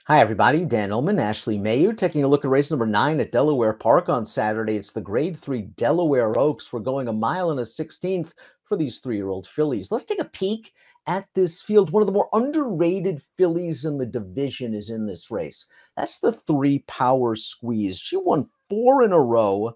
Hi, everybody. Dan Illman, Ashley Mailloux, taking a look at race number 9 at Delaware Park on Saturday. It's the Grade 3 Delaware Oaks. We're going a mile and a 16th for these 3-year-old fillies. Let's take a peek at this field. One of the more underrated fillies in the division is in this race. That's the 3 Power Squeeze. She won 4 in a row,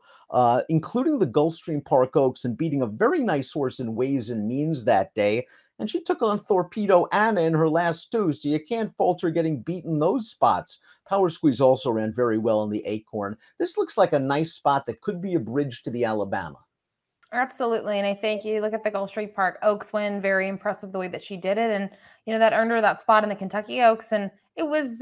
including the Gulfstream Park Oaks, and beating a very nice horse in Ways and Means that day. And she took on Torpedo Anna in her last 2, so you can't fault her getting beaten those spots. Power Squeeze also ran very well in the Acorn. This looks like a nice spot that could be a bridge to the Alabama. Absolutely. And I think you look at the Gulfstream Park Oaks win, very impressive the way that she did it. And, that earned her that spot in the Kentucky Oaks. And it was,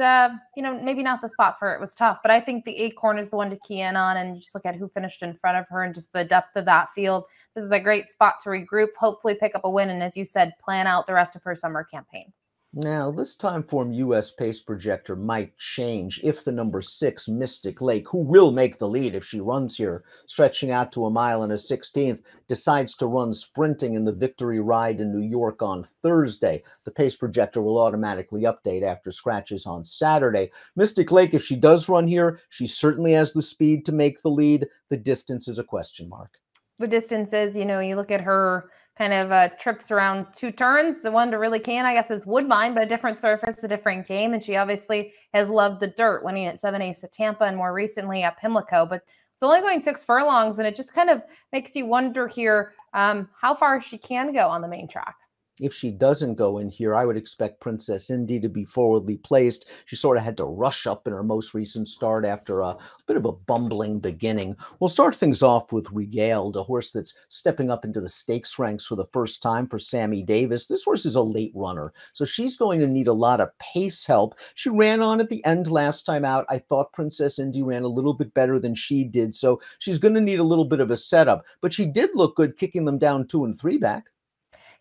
maybe not the spot for her. It was tough. But I think the Acorn is the one to key in on. And you just look at who finished in front of her and just the depth of that field. This is a great spot to regroup, hopefully pick up a win. And as you said, plan out the rest of her summer campaign. Now, this time form U.S. pace projector might change if the number 6, Mystic Lake, who will make the lead if she runs here, stretching out to a mile and a 16th, decides to run sprinting in the Victory Ride in New York on Thursday. The pace projector will automatically update after scratches on Saturday. Mystic Lake, if she does run here, she certainly has the speed to make the lead. The distance is a question mark. The distance is, you look at her kind of trips around 2 turns. The one to really can, I guess, is Woodbine, but a different surface, a different game. And she obviously has loved the dirt, winning at 7 Ace at Tampa and more recently at Pimlico. But it's only going 6 furlongs, and it just kind of makes you wonder here how far she can go on the main track. If she doesn't go in here, I would expect Princess Indy to be forwardly placed. She sort of had to rush up in her most recent start after a bit of a bumbling beginning. We'll start things off with Regaled, a horse that's stepping up into the stakes ranks for the first time for Sammy Davis. This horse is a late runner, so she's going to need a lot of pace help. She ran on at the end last time out. I thought Princess Indy ran a little bit better than she did, so she's going to need a little bit of a setup. But she did look good kicking them down 2 and 3 back.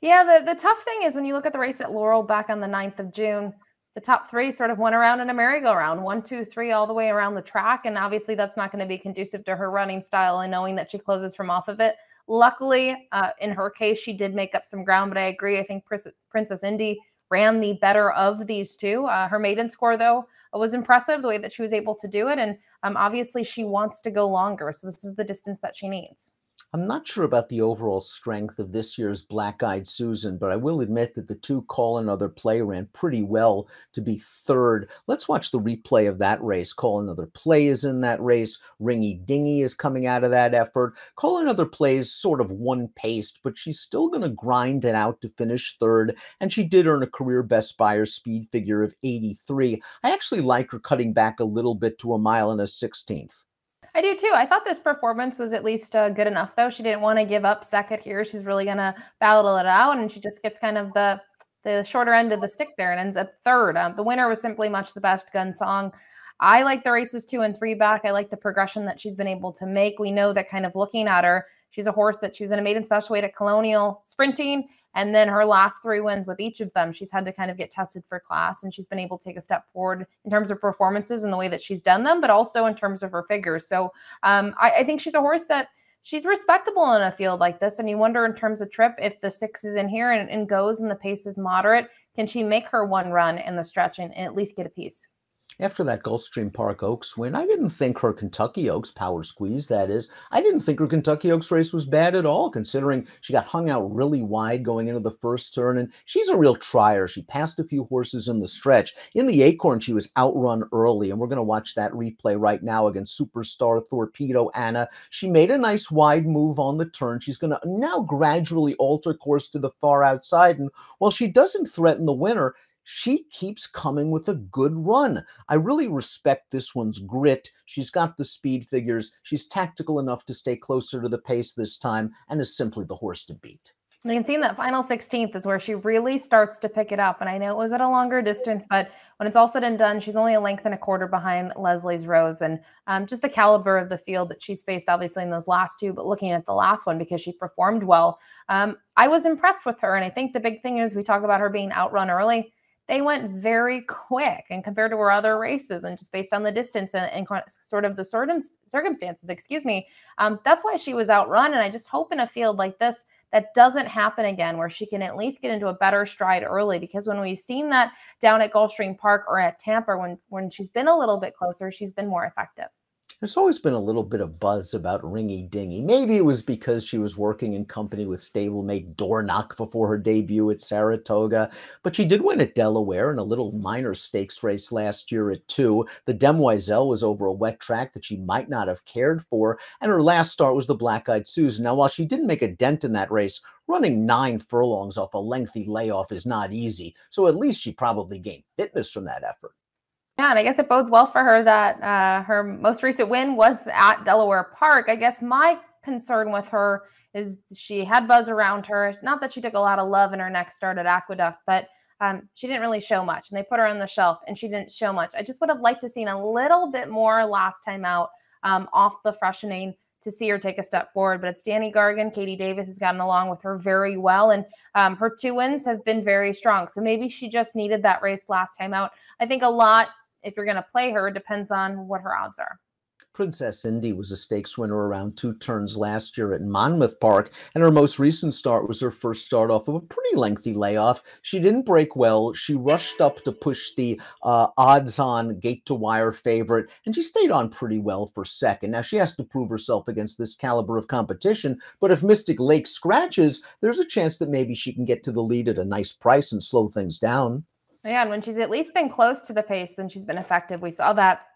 Yeah, the tough thing is when you look at the race at Laurel back on the 9th of June, the top 3 sort of went around in a merry-go-round, 1, 2, 3, all the way around the track. And obviously that's not going to be conducive to her running style and knowing that she closes from off of it. Luckily, in her case, she did make up some ground, but I agree. I think Princess Indy ran the better of these 2. Her maiden score, though, was impressive, the way that she was able to do it. And obviously she wants to go longer. So this is the distance that she needs. I'm not sure about the overall strength of this year's Black Eyed Susan, but I will admit that the 2 Call Another Play ran pretty well to be 3rd. Let's watch the replay of that race. Call Another Play is in that race. Ringy Dingy is coming out of that effort. Call Another Play is sort of one-paced, but she's still going to grind it out to finish 3rd, and she did earn a career best Beyer speed figure of 83. I actually like her cutting back a little bit to a mile and a 16th. I do too. I thought this performance was at least good enough, though. She didn't want to give up second here. She's really going to battle it out, and she just gets kind of the shorter end of the stick there and ends up 3rd. The winner was Simply Much the Best Gun Song. I like the races 2 and 3 back. I like the progression that she's been able to make. We know that kind of looking at her, she's a horse that she was in a maiden special weight at Colonial sprinting. And then her last 3 wins with each of them, she's had to kind of get tested for class, and she's been able to take a step forward in terms of performances and the way that she's done them, but also in terms of her figures. So I think she's a horse that she's respectable in a field like this. And you wonder in terms of trip, if the 6 is in here and goes and the pace is moderate, can she make her one run in the stretch and at least get a piece? After that Gulfstream Park Oaks win, I didn't think her Kentucky Oaks, Power Squeeze that is, I didn't think her Kentucky Oaks race was bad at all, considering she got hung out really wide going into the first turn, and she's a real trier. She passed a few horses in the stretch. In the Acorn, she was outrun early, and we're going to watch that replay right now against Superstar Torpedo Anna. She made a nice wide move on the turn. She's going to now gradually alter course to the far outside, and while she doesn't threaten the winner, she keeps coming with a good run. I really respect this one's grit. She's got the speed figures. She's tactical enough to stay closer to the pace this time and is simply the horse to beat. You can see in that final 16th is where she really starts to pick it up. And I know it was at a longer distance, but when it's all said and done, she's only a length and a quarter behind Leslie's Rose. And just the caliber of the field that she's faced, obviously, in those last 2, but looking at the last one, because she performed well, I was impressed with her. And I think the big thing is we talk about her being outrun early. They went very quick, and compared to her other races and just based on the distance and sort of the circumstances, that's why she was outrun. And I just hope in a field like this that doesn't happen again, where she can at least get into a better stride early. Because when we've seen that down at Gulfstream Park or at Tampa, when she's been a little bit closer, she's been more effective. There's always been a little bit of buzz about Ringy Dingy. Maybe it was because she was working in company with stablemate Dornoch before her debut at Saratoga, but she did win at Delaware in a little minor stakes race last year at 2. The Demoiselle was over a wet track that she might not have cared for, and her last start was the Black-Eyed Susan. Now, while she didn't make a dent in that race, running 9 furlongs off a lengthy layoff is not easy, so at least she probably gained fitness from that effort. Yeah, and I guess it bodes well for her that her most recent win was at Delaware Park. I guess my concern with her is she had buzz around her. Not that she took a lot of love in her next start at Aqueduct, but she didn't really show much. And they put her on the shelf, and she didn't show much. I just would have liked to seen a little bit more last time out off the freshening to see her take a step forward. But it's Danny Gargan. Katie Davis has gotten along with her very well, and her 2 wins have been very strong. So maybe she just needed that race last time out. I think a lot, if you're going to play her, depends on what her odds are. Princess Indy was a stakes winner around 2 turns last year at Monmouth Park, and her most recent start was her first start off of a pretty lengthy layoff. She didn't break well. She rushed up to push the odds-on gate-to-wire favorite, and she stayed on pretty well for second. Now, she has to prove herself against this caliber of competition, but if Mystic Lake scratches, there's a chance that maybe she can get to the lead at a nice price and slow things down. Yeah, and when she's at least been close to the pace, then she's been effective. We saw that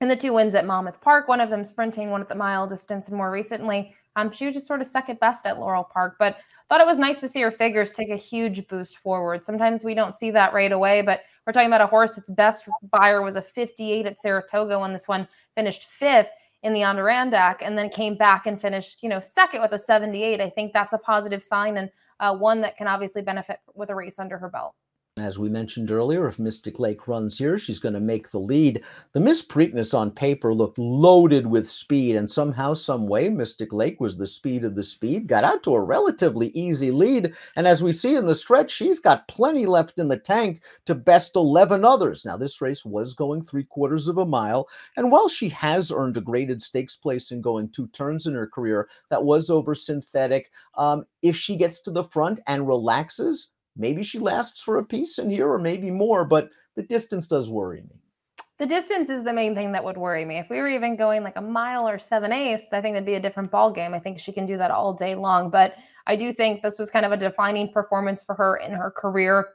in the 2 wins at Monmouth Park, one of them sprinting, one at the mile distance, and more recently, she was just sort of second best at Laurel Park. But thought it was nice to see her figures take a huge boost forward. Sometimes we don't see that right away, but we're talking about a horse its best buyer was a 58 at Saratoga when this one finished 5th in the Adirondack, and then came back and finished, second with a 78. I think that's a positive sign, and one that can obviously benefit with a race under her belt. As we mentioned earlier, if Mystic Lake runs here, she's going to make the lead. The Miss Preakness on paper looked loaded with speed, and somehow, some way, Mystic Lake was the speed of the speed, got out to a relatively easy lead, and as we see in the stretch, she's got plenty left in the tank to best 11 others. Now, this race was going 3/4 of a mile, and while she has earned a graded stakes place in going 2 turns in her career, that was over synthetic. If she gets to the front and relaxes, maybe she lasts for a piece in here or maybe more, but the distance does worry me. The distance is the main thing that would worry me. If we were even going like a mile or 7/8, I think that'd be a different ball game. I think she can do that all day long, but I do think this was kind of a defining performance for her in her career.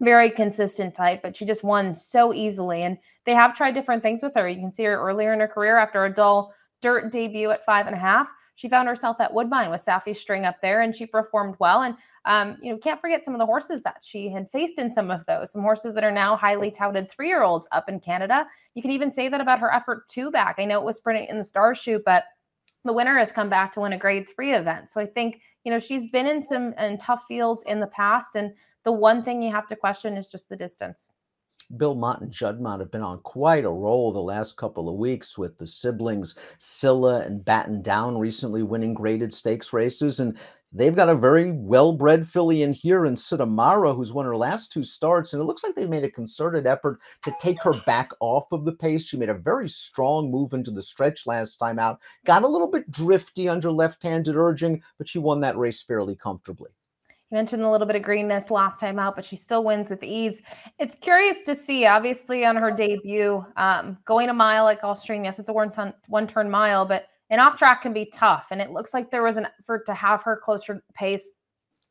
Very consistent type, but she just won so easily. And they have tried different things with her. You can see her earlier in her career after a dull dirt debut at 5.5. She found herself at Woodbine with Safi String up there, and she performed well. And can't forget some of the horses that she had faced in some of those. Some horses that are now highly touted 3-year-olds up in Canada. You can even say that about her effort 2 back. I know it was sprinting in the Star Shoot, but the winner has come back to win a Grade 3 event. So I think she's been in some tough fields in the past, and the one thing you have to question is just the distance. Bill Mott and Judd Mott have been on quite a roll the last couple of weeks with the siblings Scylla and Batten Down recently winning graded stakes races. And they've got a very well-bred filly in here in Sitamara, who's won her last 2 starts. And it looks like they made a concerted effort to take her back off of the pace. She made a very strong move into the stretch last time out. Got a little bit drifty under left-handed urging, but she won that race fairly comfortably. You mentioned a little bit of greenness last time out, but she still wins with ease. It's curious to see, obviously, on her debut, going a mile at Gulfstream. Yes, it's a one-turn mile, but an off-track can be tough. And it looks like there was an effort to have her closer to the pace.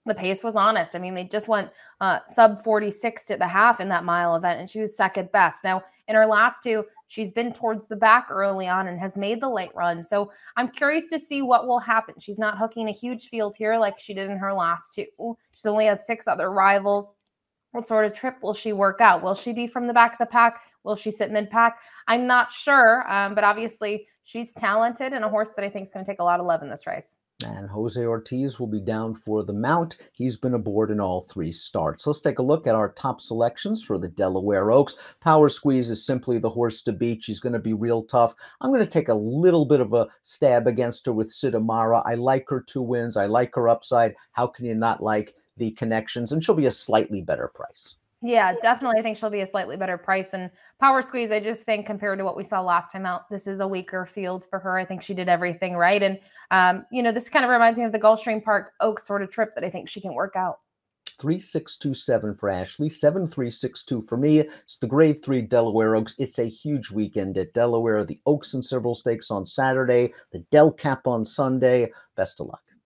The pace was honest. I mean, they just went sub 46 at the half in that mile event, and she was second best. Now, in her last 2, she's been towards the back early on and has made the late run. So I'm curious to see what will happen. She's not hooking a huge field here like she did in her last 2. She only has 6 other rivals. What sort of trip will she work out? Will she be from the back of the pack? Will she sit mid-pack? I'm not sure, but obviously she's talented and a horse that I think is going to take a lot of love in this race. And Jose Ortiz will be down for the mount. He's been aboard in all 3 starts. Let's take a look at our top selections for the Delaware Oaks. Power Squeeze is simply the horse to beat. She's going to be real tough. I'm going to take a little bit of a stab against her with Sitamara. I like her 2 wins. I like her upside. How can you not like the connections? And she'll be a slightly better price. Yeah, definitely. I think she'll be a slightly better price. And Power squeeze, I just think compared to what we saw last time out, this is a weaker field for her. I think she did everything right. And, this kind of reminds me of the Gulfstream Park Oaks sort of trip that I think she can work out. 3627 for Ashley, 7362 for me. It's the Grade 3 Delaware Oaks. It's a huge weekend at Delaware. The Oaks and several stakes on Saturday, the Del Cap on Sunday. Best of luck.